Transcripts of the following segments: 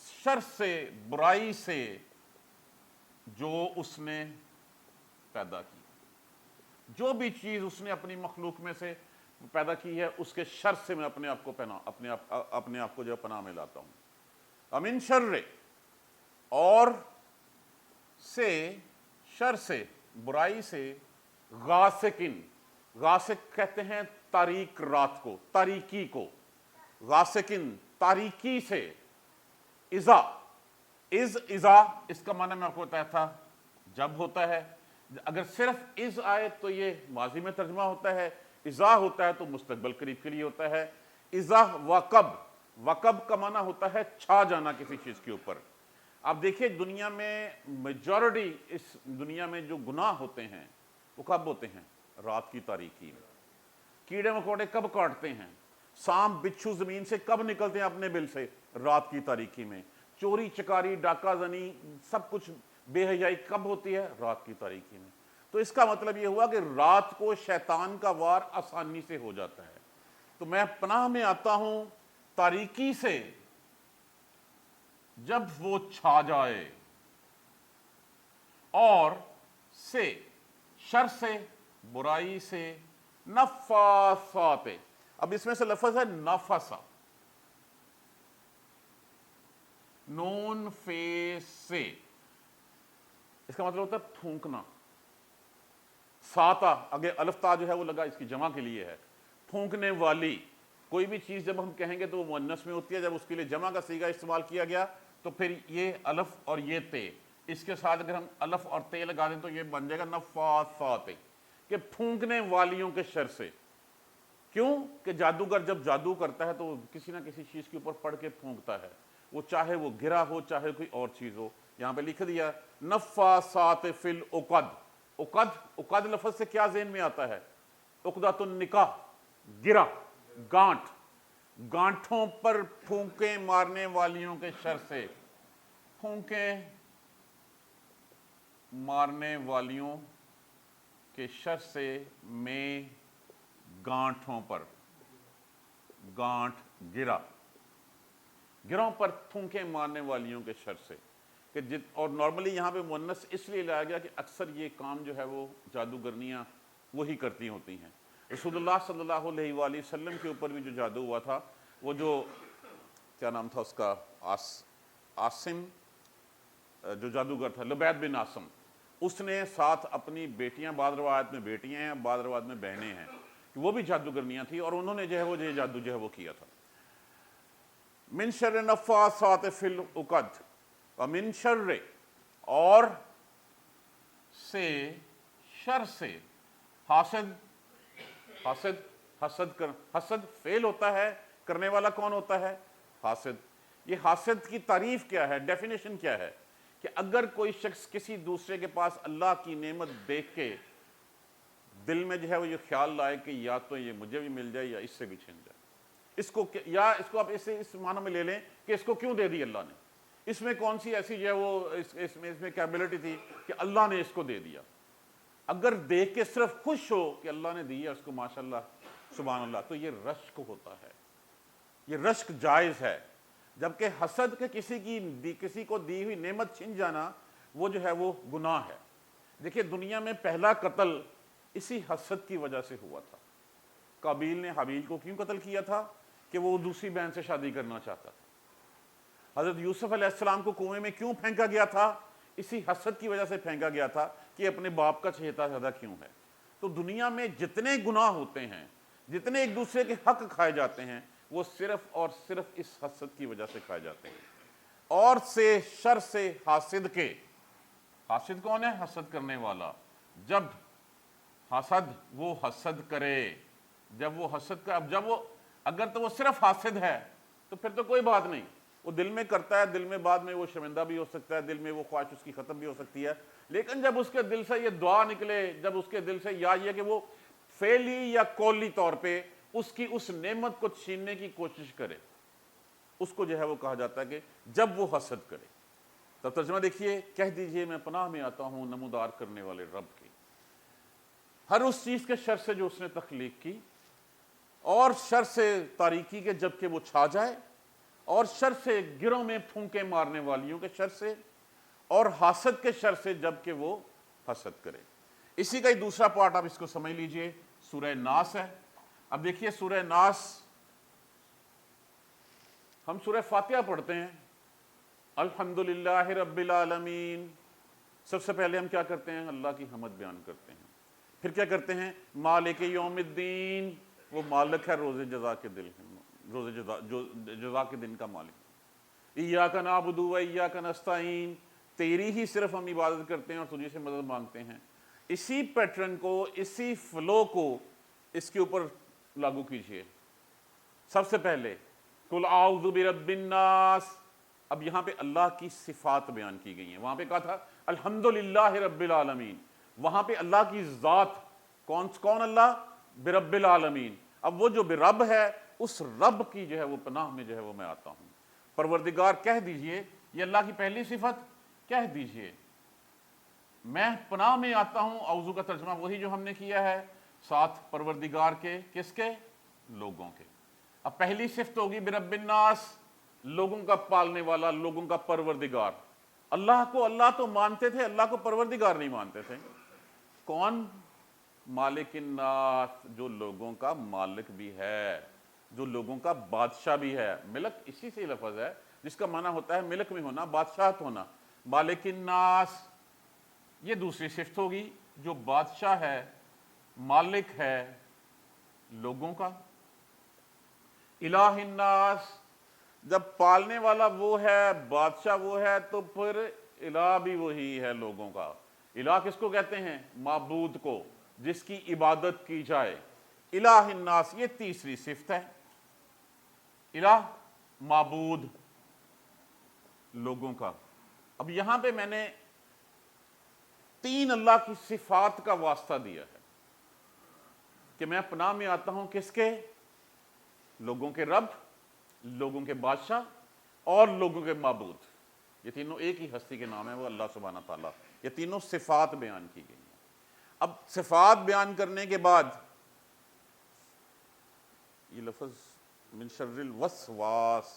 شر سے برائی سے جو اس نے پیدا کی، جو بھی چیز اس نے اپنی مخلوق میں سے پیدا کی ہے اس کے شر سے میں اپنے آپ کو جو پناہ میں لاتا ہوں۔ امن شر، اور سے، شر سے، برائی سے، غاسقن، غاسق کہتے ہیں تاریک رات کو، تاریکی کو، غاسقن تاریکی سے، اذا، اذا اس کا معنی میں آپ کو بتایا تھا جب ہوتا ہے، اگر صرف از آئے تو یہ ماضی میں ترجمہ ہوتا ہے، اذا ہوتا ہے تو مستقبل قریب کے لیے ہوتا ہے۔ اذا وقب، وقب کا معنی ہوتا ہے چھا جانا کسی چیز کے اوپر۔ آپ دیکھیے دنیا میں میجورٹی، اس دنیا میں جو گناہ ہوتے ہیں وہ کب ہوتے ہیں؟ رات کی تاریکی میں۔ کیڑے مکوڑے کب کاٹتے ہیں؟ سانپ بچھو زمین سے کب نکلتے ہیں اپنے بل سے؟ رات کی تاریکی میں۔ چوری چکاری ڈاکہ زنی سب کچھ بے حیائی کب ہوتی ہے؟ رات کی تاریکی میں۔ تو اس کا مطلب یہ ہوا کہ رات کو شیطان کا وار آسانی سے ہو جاتا ہے۔ تو میں پناہ میں آتا ہوں تاریکی سے جب وہ چھا جائے، اور سے، شر سے، برائی سے، نفاسات، اب اس میں سے لفظ ہے نفسا، نون فے سے، اس کا مطلب ہوتا ہے پھونکنا۔ ساتا، اگے الف تا جو ہے وہ لگا اس کی جمع کے لیے ہے، پھونکنے والی۔ کوئی بھی چیز جب ہم کہیں گے تو وہ مؤنث میں ہوتی ہے، جب اس کے لیے جمع کا صیغہ استعمال کیا گیا تو پھر یہ الف اور یہ تے، اس کے ساتھ اگر ہم الف اور تے لگا دیں تو یہ بن جائے گا نفاسات، کہ پھونکنے والیوں کے شر سے۔ کیوں کہ جادوگر جب جادو کرتا ہے تو وہ کسی نہ کسی چیز کے اوپر پڑھ کے پھونکتا ہے، وہ چاہے وہ گرہ ہو چاہے کوئی اور چیز ہو۔ یہاں پہ لکھ دیا نفاسات فی العقد، عقد، عقد لفظ سے کیا ذہن میں آتا ہے؟ عقدۃ النکاح، گرہ، گانٹھ، گانٹھوں پر پھونکے مارنے والیوں کے شر سے، پھونکے مارنے والیوں کے شر سے میں گانٹھوں پر، گانٹھ گرہ، گروں پر پھونکے مارنے والیوں کے شر سے، کہ اور نارملی یہاں پہ مؤنث اس لیے لایا گیا کہ اکثر یہ کام جو ہے وہ جادوگرنیاں وہی کرتی ہوتی ہیں۔ رسول اللہ صلی اللہ علیہ وآلہ وسلم کے اوپر بھی جو جادو ہوا تھا، وہ جو کیا نام تھا اس کا، عاصم جو جادوگر تھا، لبید بن عاصم، اس نے ساتھ اپنی بیٹیاں، بعض روایت میں بیٹیاں ہیں بعض روایت میں بہنیں ہیں، وہ بھی جادوگرنیاں تھیں اور انہوں نے جو ہے وہ جادو جو ہے وہ کیا تھا۔ من شر نفاسات فی العقد، ومن شر، اور سے، شر سے، حاسد، حاسد، حسد فعل ہوتا ہے، کرنے والا کون ہوتا ہے؟ حاسد۔ یہ حاسد کی تعریف کیا ہے، ڈیفینیشن کیا ہے؟ کہ اگر کوئی شخص کسی دوسرے کے پاس اللہ کی نعمت دیکھ کے دل میں جو ہے وہ یہ خیال لائے کہ یا تو یہ مجھے بھی مل جائے یا اس سے بھی چھن جائے، اس کو، یا اس کو آپ اس معنی میں لے لیں کہ اس کو کیوں دے دی اللہ نے، اس میں کون سی ایسی جو ہے وہ اس میں کیپبلٹی تھی کہ اللہ نے اس کو دے دیا۔ اگر دیکھ کے صرف خوش ہو کہ اللہ نے دی ہے اس کو، ماشاءاللہ سبحان اللہ، تو یہ رشک ہوتا ہے، یہ رشک جائز ہے۔ جبکہ حسد کے کسی کو دی ہوئی نعمت چھن جانا وہ جو ہے وہ گناہ ہے۔ دیکھیے دنیا میں پہلا قتل اسی حسد کی وجہ سے ہوا تھا۔ قابیل نے حابیل کو کیوں قتل کیا تھا؟ کہ وہ دوسری بہن سے شادی کرنا چاہتا تھا۔ حضرت یوسف علیہ السلام کو کنویں میں کیوں پھینکا گیا تھا؟ اسی حسد کی وجہ سے پھینکا گیا تھا کہ اپنے باپ کا چہیتا زیادہ کیوں ہے۔ تو دنیا میں جتنے گناہ ہوتے ہیں، جتنے ایک دوسرے کے حق کھائے جاتے ہیں، وہ صرف اور صرف اس حسد کی وجہ سے کھائے جاتے ہیں۔ اور سے، شر سے، حاسد کے، حاسد کون ہے؟ حسد کرنے والا۔ جب حسد، وہ حسد کرے، جب وہ حسد کا، اب جب وہ، اگر تو وہ صرف حاسد ہے تو پھر تو کوئی بات نہیں، وہ دل میں کرتا ہے، دل میں بعد میں وہ شرمندہ بھی ہو سکتا ہے، دل میں وہ خواہش اس کی ختم بھی ہو سکتی ہے، لیکن جب اس کے دل سے یہ دعا نکلے، جب اس کے دل سے یا یہ کہ وہ فعلی یا قولی طور پہ اس کی اس نعمت کو چھیننے کی کوشش کرے، اس کو جو ہے وہ کہا جاتا ہے کہ جب وہ حسد کرے۔ تب ترجمہ دیکھیے، کہہ دیجئے میں پناہ میں آتا ہوں نمودار کرنے والے رب کی، ہر اس چیز کے شر سے جو اس نے تخلیق کی، اور شر سے تاریکی کے جب کہ وہ چھا جائے، اور شر سے گروں میں پھونکے مارنے والیوں کے شر سے، اور حاسد کے شر سے جب کہ وہ حسد کرے۔ اسی کا ہی دوسرا پارٹ آپ اس کو سمجھ لیجئے، سورہ ناس ہے۔ اب دیکھیے سورہ ناس، ہم سورہ فاتحہ پڑھتے ہیں، الحمدللہ رب العالمین، سب سے پہلے ہم کیا کرتے ہیں؟ اللہ کی حمد بیان کرتے ہیں۔ پھر کیا کرتے ہیں؟ مالک یوم الدین، وہ مالک ہے روز جزا کے دل، روز جزا، جو جزا کے دن کا مالک۔ ایاک نعبد و ایاک نستعین، تیری ہی صرف ہم عبادت کرتے ہیں اور تجھی سے مدد مانگتے ہیں۔ اسی پیٹرن کو، اسی فلو کو اس کے اوپر لاگو کیجئے۔ سب سے پہلے قل اعوذ برب الناس، اب یہاں پہ اللہ کی صفات بیان کی گئی ہیں۔ وہاں پہ کہا تھا الحمدللہ رب العالمین، وہاں پہ اللہ کی ذات، کون اللہ؟ برب العالمین۔ اب وہ جو برب ہے، اس رب کی جو ہے وہ پناہ میں جو ہے وہ میں آتا ہوں۔ پروردگار کہہ دیجئے، یہ اللہ کی پہلی صفت کہہ دیجئے، میں پناہ میں آتا ہوں۔ اعوذ کا ترجمہ وہی جو ہم نے کیا ہے، ساتھ پروردگار کے، کس کے؟ لوگوں کے۔ اب پہلی صفت ہوگی برب الناس، لوگوں کا پالنے والا، لوگوں کا پروردگار۔ اللہ کو اللہ تو مانتے تھے، اللہ کو پروردگار نہیں مانتے تھے۔ کون؟ مالک الناس، جو لوگوں کا مالک بھی ہے، جو لوگوں کا بادشاہ بھی ہے۔ ملک اسی سے لفظ ہے جس کا معنی ہوتا ہے ملک میں ہونا، بادشاہت ہونا۔ مالک الناس، یہ دوسری صفت ہوگی، جو بادشاہ ہے، مالک ہے لوگوں کا۔ الہ الناس، جب پالنے والا وہ ہے، بادشاہ وہ ہے، تو پھر الہ بھی وہی ہے لوگوں کا۔ الہ کس کو کہتے ہیں؟ معبود کو، جس کی عبادت کی جائے۔ الہ الناس، یہ تیسری صفت ہے۔ الہ، معبود لوگوں کا۔ اب یہاں پہ میں نے تین اللہ کی صفات کا واسطہ دیا ہے کہ میں پناہ میں آتا ہوں کس کے؟ لوگوں کے رب، لوگوں کے بادشاہ اور لوگوں کے معبود۔ یہ تینوں ایک ہی ہستی کے نام ہے، وہ اللہ سبحانہ تعالیٰ۔ یہ تینوں صفات بیان کی گئی ہیں۔ اب صفات بیان کرنے کے بعد یہ لفظ من شر الوسواس،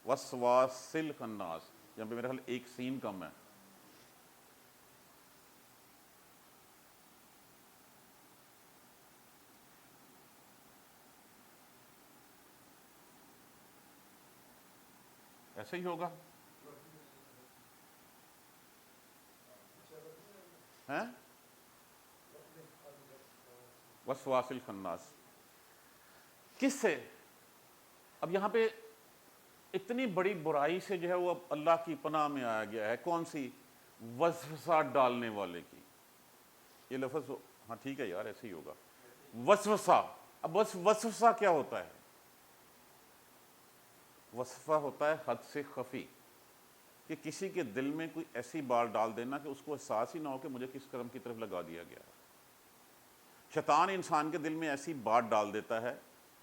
وسواس الخناس، یہاں پہ میرے خیال ایک سین کم ہے۔ ایسا ہی ہوگا، ہیں؟ وسواس الخناس کس سے؟ اب یہاں پہ اتنی بڑی برائی سے جو ہے وہ اللہ کی پناہ میں آیا گیا ہے، کون سی؟ وسوسہ ڈالنے والے کی۔ یہ لفظ، ہاں ٹھیک ہے یار، ایسے ہی ہوگا، وسوسہ۔ اب وسوسہ کیا ہوتا ہے؟ وسوسہ ہوتا ہے حد سے خفی، کہ کسی کے دل میں کوئی ایسی بات ڈال دینا کہ اس کو احساس ہی نہ ہو کہ مجھے کس کرم کی طرف لگا دیا گیا ہے۔ شیطان انسان کے دل میں ایسی بات ڈال دیتا ہے،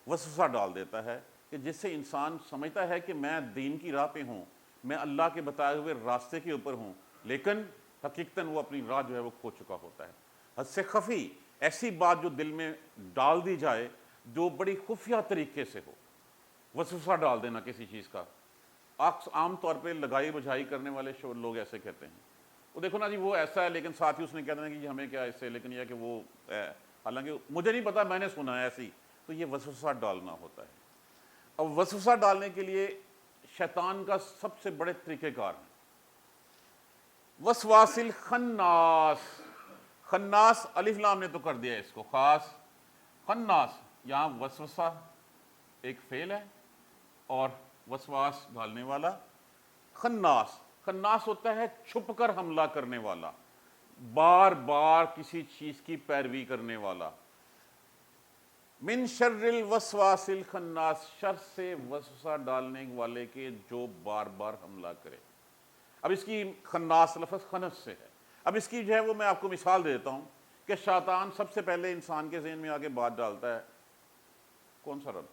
وسوسہ ڈال دیتا ہے، کہ جس سے انسان سمجھتا ہے کہ میں دین کی راہ پہ ہوں، میں اللہ کے بتائے ہوئے راستے کے اوپر ہوں، لیکن حقیقتاً وہ اپنی راہ جو ہے وہ کھو چکا ہوتا ہے۔ حد سے خفی، ایسی بات جو دل میں ڈال دی جائے جو بڑی خفیہ طریقے سے ہو، وسوسہ ڈال دینا کسی چیز کا۔ عام طور پہ لگائی بجھائی کرنے والے لوگ ایسے کہتے ہیں، وہ دیکھو نا جی وہ ایسا ہے، لیکن ساتھ ہی اس نے کہہ دینا کہ جی ہمیں کیا اس سے، لیکن یہ کہ وہ ہے، حالانکہ مجھے نہیں پتا، میں نے سنا ہے ایسی۔ تو یہ وسوسہ ڈالنا ہوتا ہے۔ اب وسوسہ ڈالنے کے لیے شیطان کا سب سے بڑے طریقہ کار ہیں۔ وسواس الخناس، خناس الف لام نے تو کر دیا اس کو خاص، خناس، یہاں وسوسہ ایک فعل ہے اور وسواس ڈالنے والا۔ خناس، خناس ہوتا ہے چھپ کر حملہ کرنے والا، بار بار کسی چیز کی پیروی کرنے والا۔ من شر الوسواس الخناس، شر سے وسوسہ ڈالنے والے کے جو بار بار حملہ کرے۔ اب اس کی خناس لفظ خنس سے ہے۔ اب اس کی جو ہے وہ میں آپ کو مثال دے دیتا ہوں کہ شیطان سب سے پہلے انسان کے ذہن میں آگے بات ڈالتا ہے، کون سا رب؟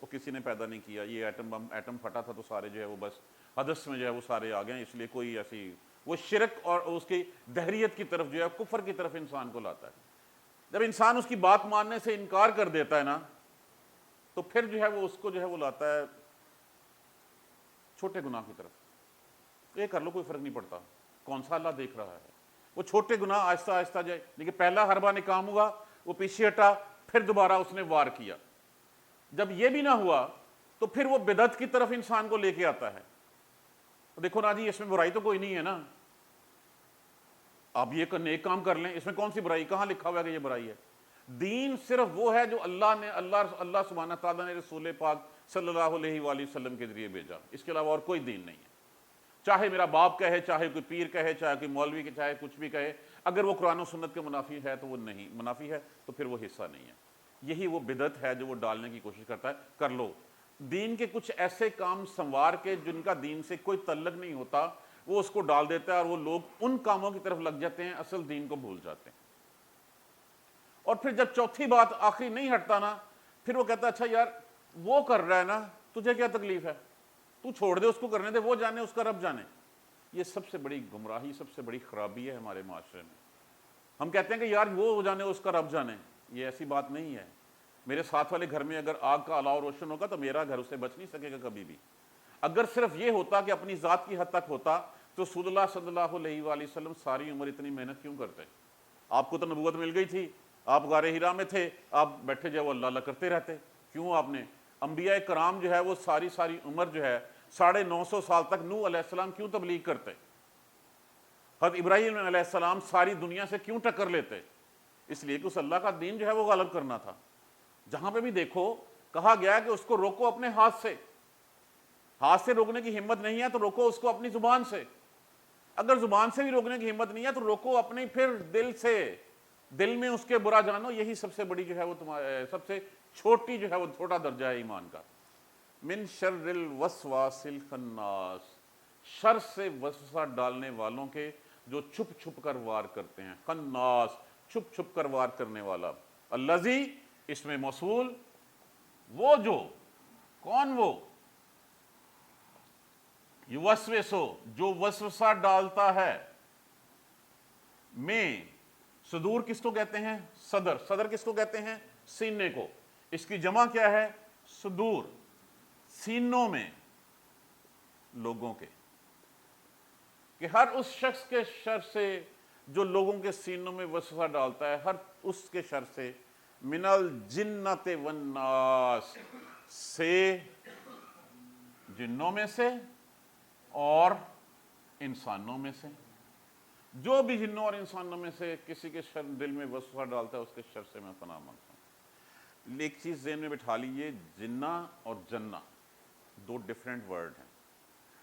وہ کسی نے پیدا نہیں کیا، یہ ایٹم پھٹا تھا تو سارے جو ہے وہ بس حدث میں جو ہے وہ سارے آ گئے ہیں، اس لیے کوئی ایسی، وہ شرک اور اس کی دہریت کی طرف جو ہے کفر کی طرف انسان کو لاتا ہے۔ جب انسان اس کی بات ماننے سے انکار کر دیتا ہے نا، تو پھر جو ہے وہ اس کو جو ہے وہ لاتا ہے چھوٹے گناہ کی طرف، یہ کر لو کوئی فرق نہیں پڑتا، کون سا اللہ دیکھ رہا ہے؟ وہ چھوٹے گناہ آہستہ آہستہ جائے، لیکن پہلا حربہ نکام ہوا، وہ پیچھے ہٹا، پھر دوبارہ اس نے وار کیا۔ جب یہ بھی نہ ہوا تو پھر وہ بدعت کی طرف انسان کو لے کے آتا ہے، دیکھو نا جی اس میں برائی تو کوئی نہیں ہے نا، آپ یہ نیک کام کر لیں، اس میں کون سی برائی، کہاں لکھا ہوا ہے کہ یہ برائی ہے؟ دین صرف وہ ہے جو اللہ سبحانہ تعالیٰ نے رسول پاک صلی اللہ علیہ وآلہ وسلم کے ذریعے بھیجا، اس کے علاوہ اور کوئی دین نہیں ہے۔ چاہے میرا باپ کہے، چاہے کوئی پیر کہے، چاہے کوئی مولوی کہ چاہے کچھ بھی کہے، اگر وہ قرآن و سنت کے منافی ہے تو وہ نہیں منافی ہے، تو پھر وہ حصہ نہیں ہے۔ یہی وہ بدعت ہے جو وہ ڈالنے کی کوشش کرتا ہے۔ کر لو دین کے کچھ ایسے کام سنوار کے جن کا دین سے کوئی تعلق نہیں ہوتا، وہ اس کو ڈال دیتا ہے، اور وہ لوگ ان کاموں کی طرف لگ جاتے ہیں، اصل دین کو بھول جاتے ہیں۔ اور پھر جب چوتھی بات آخری نہیں ہٹتا نا، پھر وہ کہتا ہے اچھا یار وہ کر رہا ہے نا، تجھے کیا تکلیف ہے، تو چھوڑ دے، اس کو کرنے دے، وہ جانے، اس کا رب جانے۔ یہ سب سے بڑی گمراہی، سب سے بڑی خرابی ہے ہمارے معاشرے میں۔ ہم کہتے ہیں کہ یار وہ جانے، اس کا رب جانے، یہ ایسی بات نہیں ہے۔ میرے ساتھ والے گھر میں اگر آگ کا الاؤ روشن ہوگا تو میرا گھر اسے بچ نہیں سکے گا کبھی بھی۔ اگر صرف یہ ہوتا کہ اپنی ذات کی حد تک ہوتا تو رسول اللہ صلی اللہ علیہ وآلہ وسلم ساری عمر اتنی محنت کیوں کرتے؟ آپ کو تو نبوت مل گئی تھی، آپ غار ہرا میں تھے، آپ بیٹھے جو وہ اللہ اللہ کرتے رہتے، کیوں آپ نے؟ انبیاء کرام جو ہے وہ ساری عمر جو ہے 950 سال تک نوح علیہ السلام کیوں تبلیغ کرتے؟ حضرت ابراہیم علیہ السلام ساری دنیا سے کیوں ٹکر لیتے؟ اس لیے کہ اس اللہ کا دین جو ہے وہ غالب کرنا تھا۔ جہاں پہ بھی دیکھو کہا گیا ہے کہ اس کو روکو اپنے ہاتھ سے روکنے کی ہمت نہیں ہے تو روکو اس کو اپنی زبان سے، اگر زبان سے بھی روکنے کی ہمت نہیں ہے تو روکو اپنے پھر دل سے، دل میں اس کے برا جانو۔ یہی سب سے بڑی جو ہے وہ سب سے چھوٹی جو ہے وہ چھوٹا درجہ ہے ایمان کا۔ من شر الوسواس الخناس، شر سے وسوسہ ڈالنے والوں کے جو چھپ چھپ کر وار کرتے ہیں۔ خناس، چھپ چھپ کر وار کرنے والا۔ الذی، اس میں موصول، وہ جو، کون وہ؟ یوسوسو، جو وسوسہ ڈالتا ہے، میں، صدور کس کو کہتے ہیں؟ صدر۔ صدر کس کو کہتے ہیں؟ سینے کو۔ اس کی جمع کیا ہے؟ صدور۔ سینوں میں لوگوں کے، کہ ہر اس شخص کے شر سے جو لوگوں کے سینوں میں وسوسہ ڈالتا ہے، ہر اس کے شر سے، من الجنت والناس، سے، جنوں میں سے اور انسانوں میں سے۔ جو بھی جنوں اور انسانوں میں سے کسی کے شر دل میں وسوسہ ڈالتا ہے، اس کے شر سے میں پناہ مانگتا ہوں۔ ایک چیز ذہن میں بٹھا لیجیے، جنہ اور جنہ دو ڈیفرنٹ ورڈ ہیں۔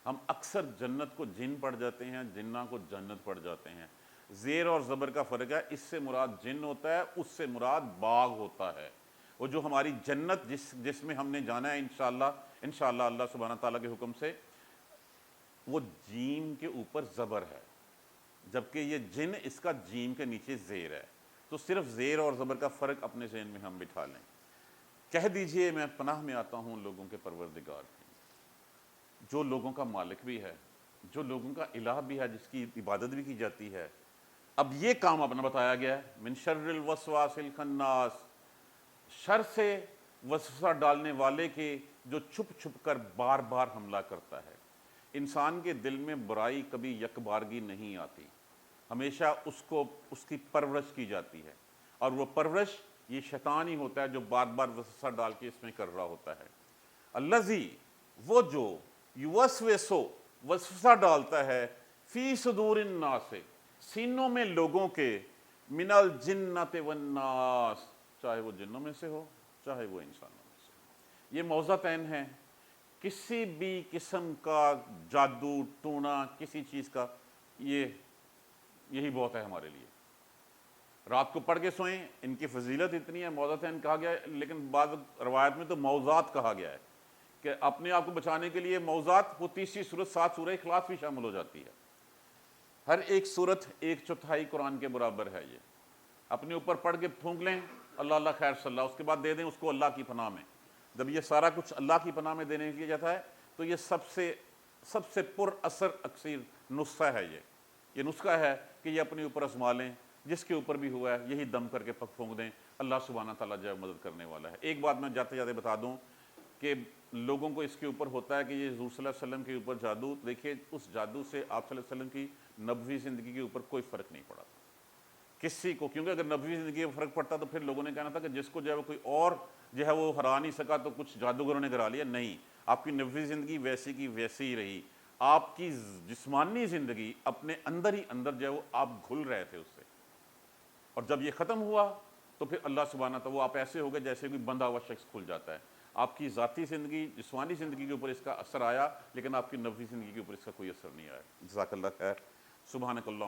ہم اکثر جنت کو جن پڑھ جاتے ہیں، جنہ کو جنت پڑھ جاتے ہیں۔ زیر اور زبر کا فرق ہے، اس سے مراد جن ہوتا ہے، اس سے مراد باغ ہوتا ہے۔ وہ جو ہماری جنت جس میں ہم نے جانا ہے انشاءاللہ اللہ سبحانہ تعالیٰ کے حکم سے، وہ جیم کے اوپر زبر ہے، جبکہ یہ جن اس کا جیم کے نیچے زیر ہے۔ تو صرف زیر اور زبر کا فرق اپنے ذہن میں ہم بٹھا لیں۔ کہہ دیجئے میں پناہ میں آتا ہوں لوگوں کے پروردگار کی، جو لوگوں کا مالک بھی ہے، جو لوگوں کا الہ بھی ہے، جس کی عبادت بھی کی جاتی ہے۔ اب یہ کام اپنا بتایا گیا ہے، من شر الوسواس الخناس، شر سے وسوسہ ڈالنے والے کے جو چھپ چھپ کر بار بار حملہ کرتا ہے۔ انسان کے دل میں برائی کبھی یک بارگی نہیں آتی، ہمیشہ اس کی پرورش کی جاتی ہے، اور وہ پرورش یہ شیطان ہی ہوتا ہے جو بار بار وسوسہ ڈال کے اس میں کر رہا ہوتا ہے۔ الذی، وہ جو، یوسوسو، وسوسہ ڈالتا ہے، فی صدور الناس، سینوں میں لوگوں کے، من الجنت والناس، چاہے وہ جنوں میں سے ہو چاہے وہ انسانوں میں سے ہو۔ یہ موضعتین ہیں، کسی بھی قسم کا جادو ٹونا کسی چیز کا، یہی بہت ہے ہمارے لیے۔ رات کو پڑھ کے سوئیں، ان کی فضیلت اتنی ہے، موضعتین کہا گیا ہے، لیکن بعض روایت میں تو موضعات کہا گیا ہے کہ اپنے آپ کو بچانے کے لیے موضعات، وہ تیسری صورت 7 سورہ اخلاص بھی شامل ہو جاتی ہے۔ ہر ایک صورت 1/4 قرآن کے برابر ہے۔ یہ اپنے اوپر پڑھ کے پھونک لیں، اللہ اللہ خیر صلی اللہ، اس کے بعد دے دیں اس کو اللہ کی پناہ میں۔ جب یہ سارا کچھ اللہ کی پناہ میں دینے کیا جاتا ہے تو یہ سب سے پر اثر اکثر نسخہ ہے۔ یہ نسخہ ہے کہ یہ اپنے اوپر آزما لیں، جس کے اوپر بھی ہوا ہے یہی دم کر کے پھونک دیں، اللہ سبحانہ تعالیٰ جو ہے مدد کرنے والا ہے۔ ایک بات میں جاتے جاتے بتا دوں، کہ لوگوں کو اس کے اوپر ہوتا ہے کہ یہ حضور صلی اللہ علیہ وسلم کے اوپر جادو، دیکھیے اس جادو سے آپ صلی اللہ علیہ وسلم کی نبوی زندگی کے اوپر کوئی فرق نہیں پڑا کسی کو، کیونکہ اگر نبوی زندگی میں فرق پڑتا تو پھر لوگوں نے کہنا تھا کہ جس کو جو ہے وہ کوئی اور جو ہے وہ ہرا نہیں سکا تو کچھ جادوگروں نے کرا لیا. نہیں، آپ کی نبوی زندگی ویسی کی ویسی ہی رہی. آپ کی جسمانی زندگی اپنے اندر ہی اندر جو ہے وہ آپ گھل رہے تھے اس سے، اور جب یہ ختم ہوا تو پھر اللہ سبحانہ تعالیٰ، وہ آپ ایسے ہو گئے جیسے کوئی بندھا ہوا شخص کھل جاتا ہے. آپ کی ذاتی زندگی، جسمانی زندگی کے اوپر اس کا اثر آیا، لیکن آپ کی نبوی زندگی کے اوپر اس کا کوئی اثر نہیں آیا. جزاک اللہ خیر. سبحانک اللہ.